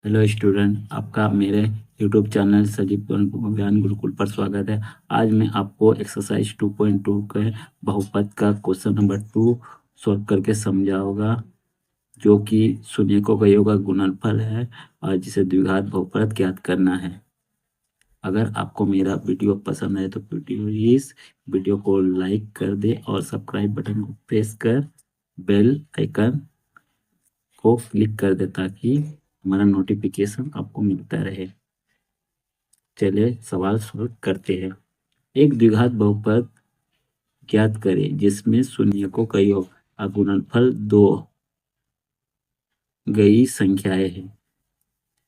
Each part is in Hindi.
हेलो स्टूडेंट, आपका मेरे यूट्यूब चैनल सजीव ज्ञान गुरुकुल पर स्वागत है। आज मैं आपको एक्सरसाइज 2.2 के बहुपद का क्वेश्चन नंबर 2 सॉल्व करके समझाऊंगा, जो कि शून्यकों का योग का गुणनफल है और जिसे द्विघात बहुपद ज्ञात करना है। अगर आपको मेरा वीडियो पसंद है तो प्लीज वीडियो को लाइक कर दे और सब्सक्राइब बटन को प्रेस कर बेल आइकन को क्लिक कर दे ताकि हमारा नोटिफिकेशन आपको मिलता रहे। चलिए सवाल शुरू करते हैं। एक द्विघात बहुपद ज्ञात करें जिसमें शून्यकों का योग और गुणनफल दो गई संख्याएं हैं।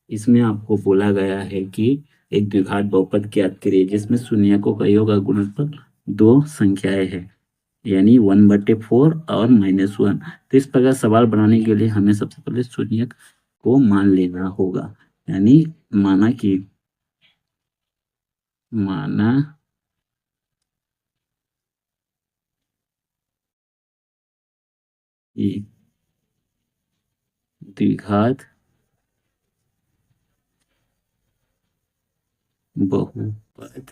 इसमें आपको बोला गया है कि एक द्विघात बहुपद ज्ञात करिए जिसमें शून्यकों का योग और गुणनफल दो संख्याएं हैं, यानी 1/4 और -1। तो इस प्रकार सवाल बनाने के लिए हमें सबसे पहले शून्यक को मान लेना होगा, यानी माना कि द्विघात बहुपद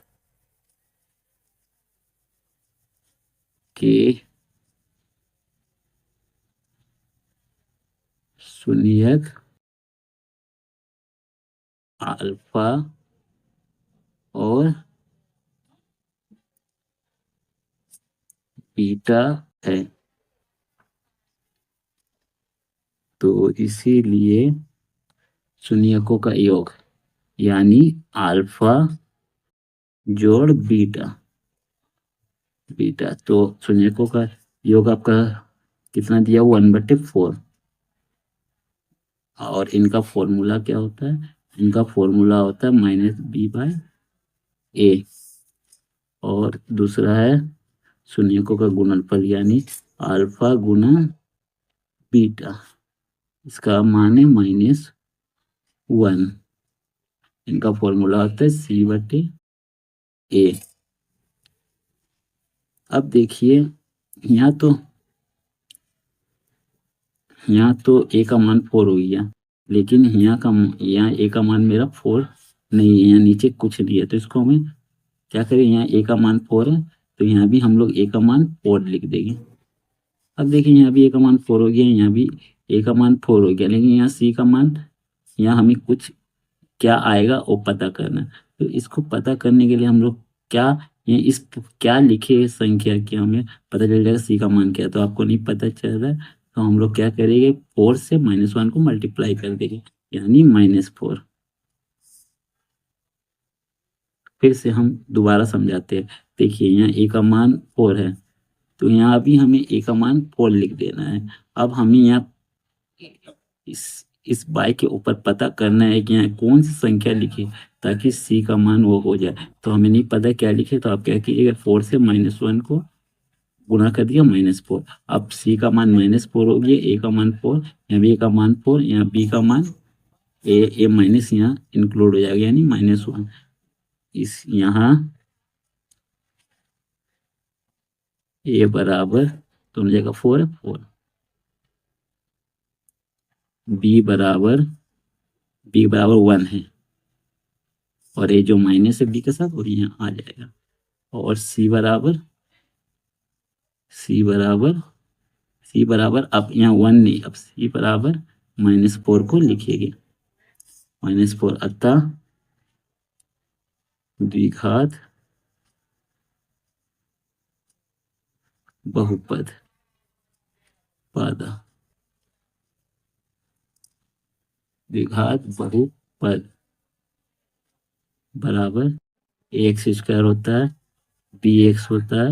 के शून्यक अल्फा और बीटा है। तो इसीलिए शून्यकों का योग यानी अल्फा जोड़ बीटा बीटा तो शून्यकों का योग आपका कितना दिया, 1/4। और इनका फॉर्मूला क्या होता है? इनका फॉर्मूला होता है -b/a। और दूसरा है शून्यकों का गुणनफल यानी अल्फा गुना बीटा, इसका मान है -1। इनका फॉर्मूला होता है c/a। अब देखिए, यहाँ तो a का मान 4 हो गया, लेकिन यहाँ a का मान मेरा 4 नहीं है, यहाँ नीचे कुछ नहीं है। तो इसको हमें क्या करें, यहाँ a का मान 4 है तो यहाँ भी हम लोग a का मान 4 लिख देंगे। अब देखिए, यहाँ भी a का मान 4 हो गया, यहाँ भी a का मान 4 हो गया, लेकिन यहाँ c का मान, यहाँ हमें कुछ क्या आएगा वो पता करना है। तो इसको पता करने के लिए हम लोग क्या, ये इस क्या लिखे संख्या की हमें पता चल जाएगा सी का मान क्या है। तो आपको नहीं पता चल रहा है तो हम लोग क्या करेंगे, 4 से -1 को मल्टीप्लाई कर देंगे, यानी -4। फिर से हम दोबारा समझाते हैं। देखिए, यहाँ ए का मान 4 है तो यहाँ भी हमें ए का मान 4 लिख देना है। अब हमें यहाँ इस इस बाई के ऊपर पता करना है कि यहाँ कौन सी संख्या लिखी ताकि सी का मान वो हो जाए। तो हमें नहीं पता क्या लिखे, तो आप क्या कीजिएगा, 4 से -1 को गुणा कर दिया -4। अब सी का मान -4 हो गया, ए का मान 4, यहाँ बी का मान 4, यहाँ बी का मान ए माइनस यहाँ इंक्लूड हो जाएगा, यानी -1। इस यहाँ ए बराबर दोनों जगह 4 है, 4। बी बराबर 1 है, और ये जो माइनस है बी के साथ और यहाँ आ जाएगा। और सी बराबर अब यहाँ 1 नहीं, अब सी बराबर -4 को लिखिएगा, -4। अतः द्विघात बहुपद पादा द्विघात बहुपद बराबर ax² होता है, bx होता है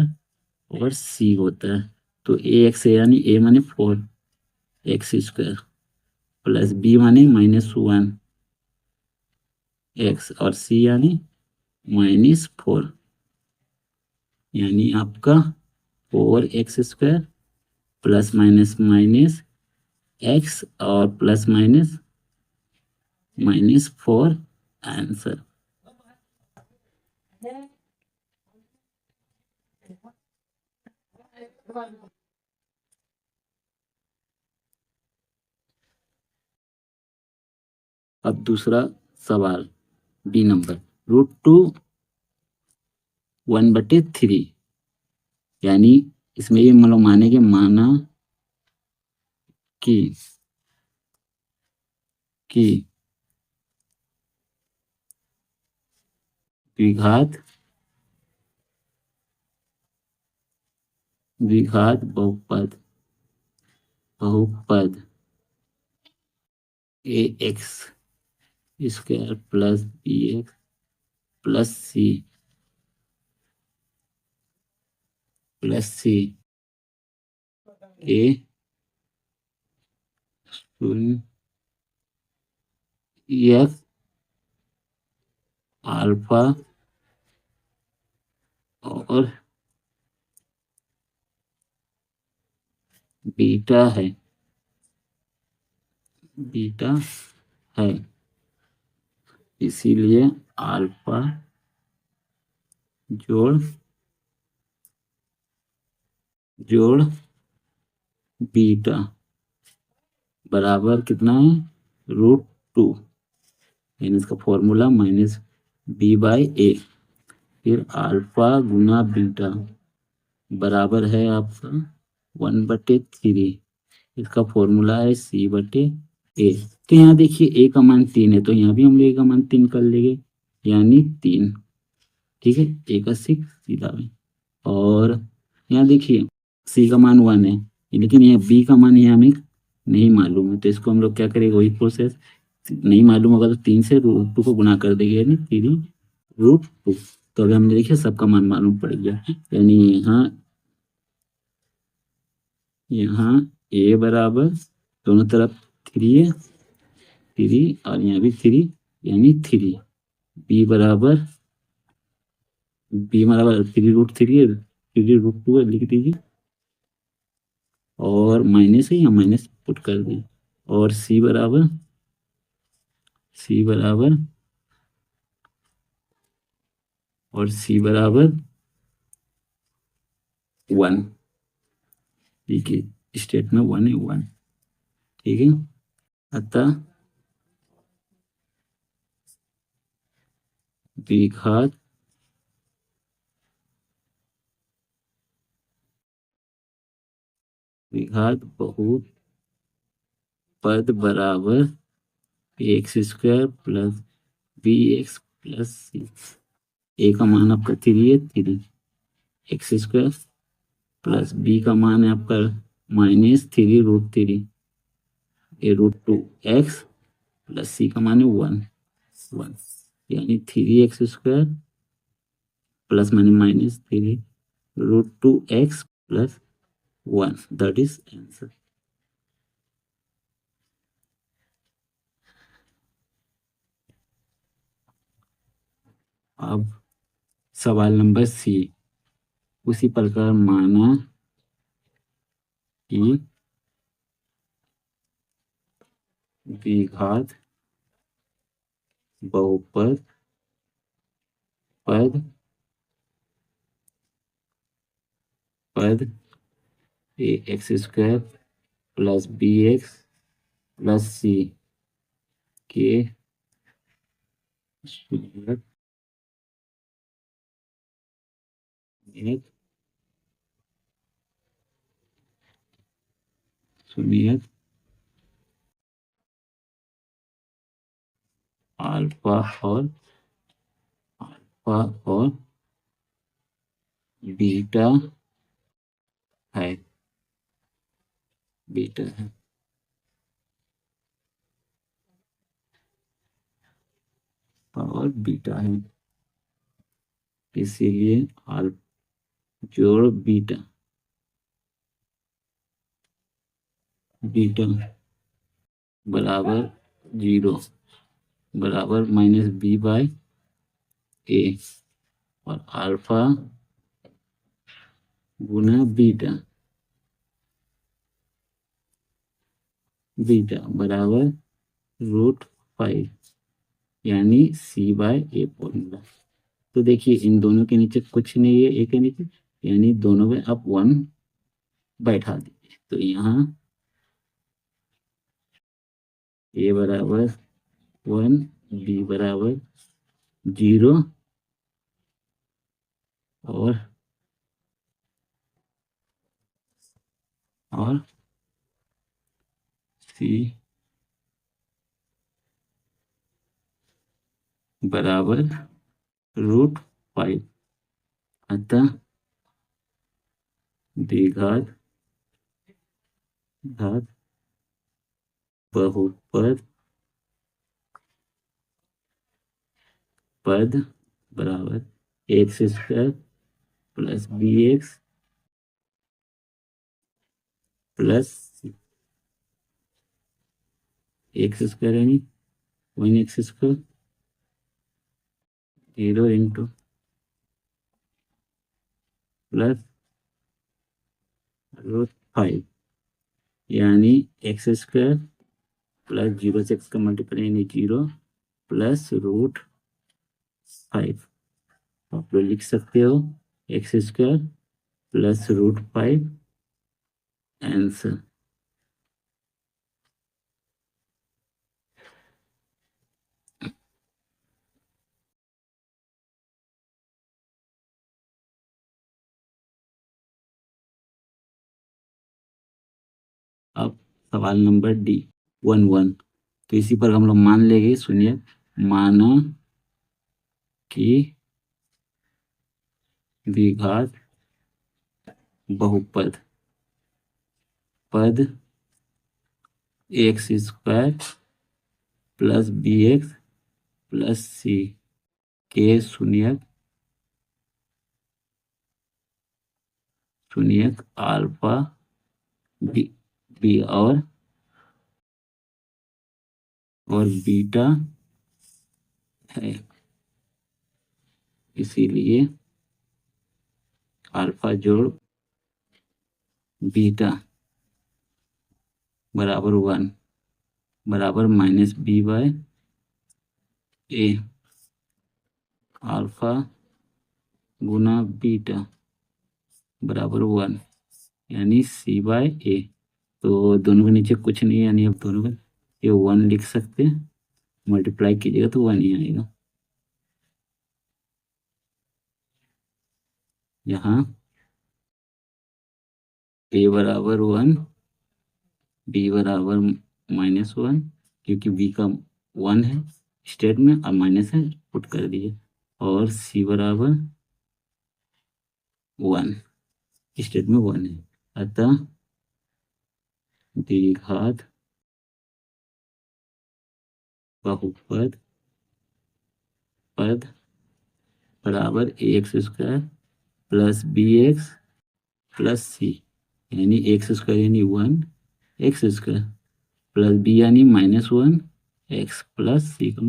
और c होता है। तो ax यानी a माने 4x² प्लस b माने -1 x और c यानी -4, यानी आपका 4x² plus minus minus x और प्लस माइनस -4 आंसर। अब दूसरा सवाल बी नंबर, √2 1/3, यानी इसमें ये मतलब मानेंगे माना कि द्विघात बहुपद ax square plus bx plus c a शून्य x अल्फा और बीटा है इसीलिए अल्फा जोड़ बीटा बराबर कितना है, √2, यानी इसका फॉर्मूला -b/a, फिर अल्फा गुना बीटा बराबर है आपका 1/3, इसका फॉर्मूला है c/a। तो यहाँ देखिए a का मान 3 है, तो यहाँ भी हम लोग a का मान 3 कर लेंगे, यानी 3। ठीक है, a का 6 सीधा में। और यहाँ देखिए c का मान 1 है, लेकिन यहाँ b का मान यहाँ हमें नहीं मालूम है, तो इसको हम लोग क्या करेंगे, वही प्रोसेस, नहीं मालूम होगा तो 3 से √2 को गुना कर देंगे, यानी 3√2। तो अभी हमने देखिए सबका मान मालूम पड़ गया, यानी यहाँ a बराबर दोनों तरफ 3 है, 3 और यहाँ भी 3, यानी 3। b बराबर 3√3 है, 3√2 है, लिख दीजिए, और माइनस है, यहाँ माइनस पुट कर दें, और c बराबर 1, ठीक है, स्टेट में 1 है, 1, ठीक है। अतः द्विघात बहुपद बराबर x² plus bx plus c। a का मान आपका 3 है, 3 x² प्लस b का मान है आपका -3√3 √2 x प्लस c का मान है 1, यानी 3x² plus -3√2 x plus 1, that is answer. अब सवाल नंबर सी, उसी प्रकार माना कि द्विघात बहुपद ax² plus bx plus c के सुनियत अल्फा और बीटा है, और बीटा है, इसीलिए अल्फा जोड़ बीटा बराबर 0 बराबर -b/a, और अल्फा गुना बीटा बराबर √5, यानी c/a फॉर्मूला। तो देखिए इन दोनों के नीचे कुछ नहीं है, a के नीचे, यानी दोनों में आप 1 बैठा दीजिए, तो यहाँ a बराबर 1, बी बराबर 0 और सी बराबर √5। अतः द्विघात घात बहुपद पद बराबर x² plus bx plus x² यानी 1x² 0 इंटू प्लस √5 यानी x² प्लस 0 से x का मल्टीप्लाई यानी 0 प्लस √5। आप लोग लिख सकते हो x² प्लस √5 आंसर। अब सवाल नंबर डी 11। तो इसी पर हम लोग मान लेंगे। सुनिए, माना कि द्विघात बहुपद पद x² plus bx plus C के शून्यक अल्फा बी और बीटा है। इसीलिए अल्फा जोड़ बीटा बराबर 1 बराबर -b/a अल्फा गुना बीटा बराबर 1 यानी c/a। तो दोनों के नीचे कुछ नहीं है, यानी अब दोनों का ये 1 लिख सकते हैं। मल्टीप्लाई कीजिएगा तो 1 ही आएगा। यहाँ a बराबर 1 b बराबर -1 क्योंकि b का 1 है स्टेट में, अब माइनस है पुट कर दिए, और c बराबर 1 स्टेट में 1 है। अतः द्विघात बहुपद पद बराबर x² plus bx plus C यानी x² यानी 1x² प्लस b यानी -1 x प्लस सी का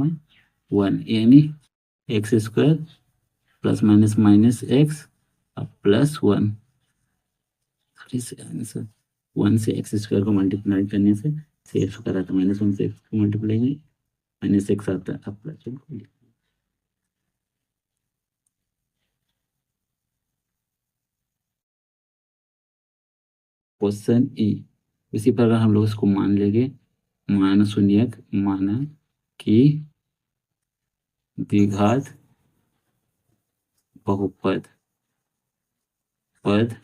1 यानी x² plus minus x plus 1। Answer 1 से x² को मल्टीप्लाई करने से x का आता है, -1 से x को मल्टीप्लाई नहीं -x आता है। अब प्लस क्वेश्चन ई। इसी प्रकार हम लोग इसको मान लेंगे। माना कि द्विघात बहुपद पद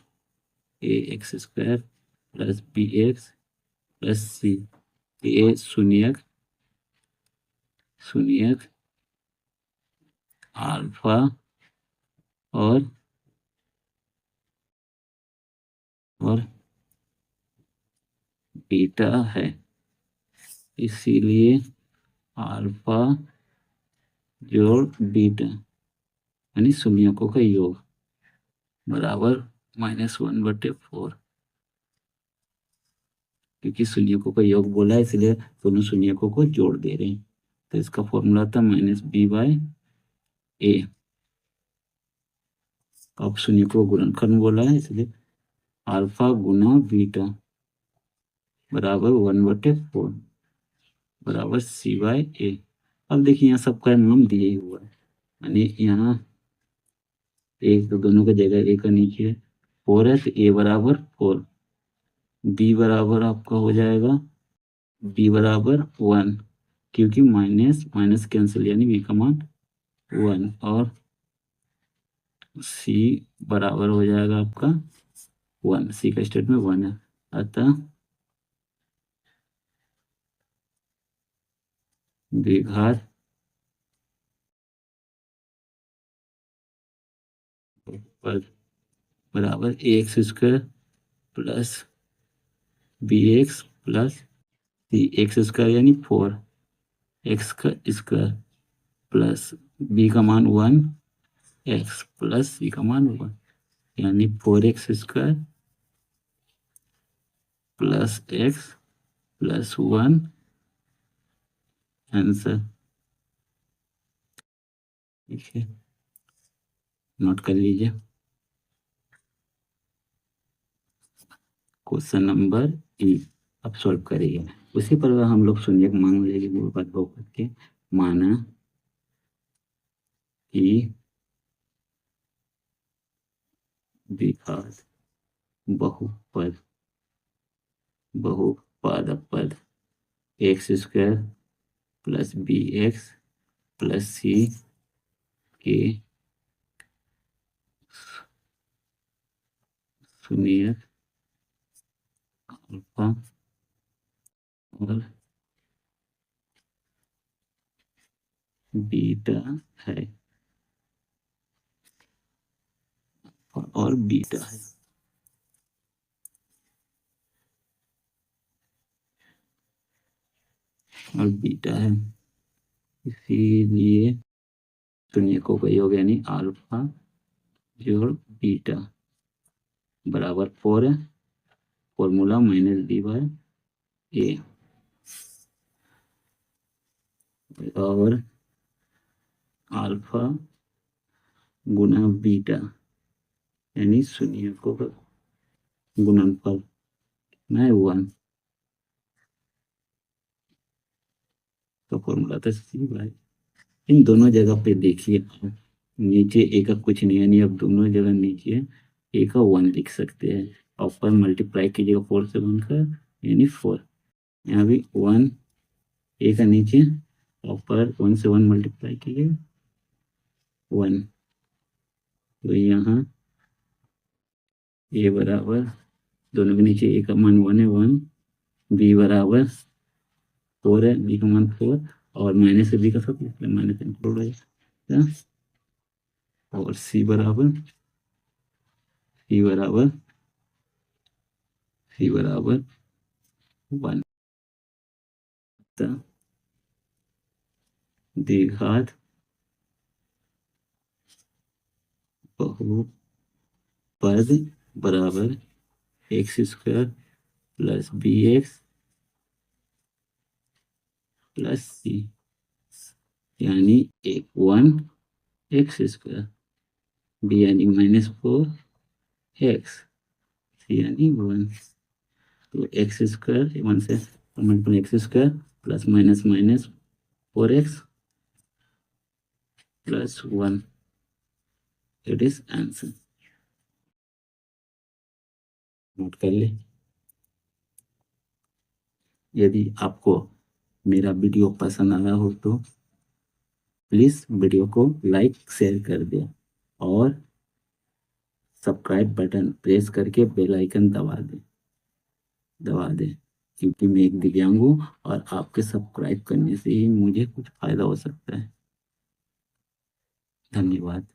ax² प्लस bx प्लस सी ए शून्यक अल्फा और बीटा है। इसीलिए अल्फा जोड़ बीटा यानी शून्यकों का योग बराबर -1/4। क्योंकि शून्यकों का योग बोला है इसलिए दोनों शून्यकों को जोड़ दे रहे हैं। तो इसका फॉर्मूला था -b/a। अब शून्यकों को गुणनखंड बोला है इसलिए अल्फा गुना बीटा बराबर 1/4 बराबर c/a। अब देखिए यहाँ सबका नाम दिए हुआ है, यानी यहाँ एक तो दोनों का जगह ए का नीचे 4 है तो a बराबर 4, b बराबर आपका हो जाएगा b बराबर 1 क्योंकि माइनस माइनस कैंसिल, यानी बी का मान 1 और सी बराबर हो जाएगा आपका 1। सी का स्टेट में 1 है, अतः द्विघात पर बराबर A x square plus B x plus C x square यानी 4 एक्स का स्क्वायर प्लस बी का मान 1 एक्स प्लस सी का मान 1 यानी 4 x square plus x plus 1 answer. ठीक है, नोट कर लीजिए। क्वेश्चन नंबर ई अब सॉल्व करिए। उसी पर हम लोग शून्य मान लेंगे बहुपद बहुपद के। माना कि द्विघात बहुपद बहुपद x square plus B x plus C के शून्य अल्फा और बीटा है और बीटा है। और बीटा है, इसीलिए शून्य को कही होगा, यानी अल्फा जोड़ बीटा बराबर 4 है। फॉर्मूला माइनस डी बाय ए और अल्फा गुना बीटा यानी शून्य को गुणनफल में 1 का फॉर्मूला था सी बाय। इन दोनों जगह पे देखिए, नीचे ए का कुछ नहीं, यानी अब दोनों जगह नीचे ए का 1 लिख सकते हैं। ऊपर मल्टीप्लाई कीजिएगा 4 से 1 का, यानी 4। यहाँ भी 1 ए का नीचे, ऊपर 1 से 1 मल्टीप्लाई कीजिए 1, तो यहाँ ए बराबर दोनों के नीचे ए का मान 1 है 1, बी बराबर 4 है, बी का मान 4 और माइनस से बी का सब इसलिए माइनस इंक्लूड है। और सी बराबर सी बराबर सी बराबर 1 द्विघात बहुपद बराबर x square plus B x plus C यानी 1 एक्स स्क्वायर, बी यानी -4 एक्स, सी यानी 1। तो एक्स स्क्वायर 1 से x square plus minus minus 4x plus 1, it is answer. Note कर ले। यदि आपको मेरा वीडियो पसंद आया हो तो प्लीज़ वीडियो को लाइक शेयर कर दें और सब्सक्राइब बटन प्रेस करके बेल आइकन दबा दें, क्योंकि मैं एक दिव्यांग हूँ और आपके सब्सक्राइब करने से ही मुझे कुछ फायदा हो सकता है। धन्यवाद।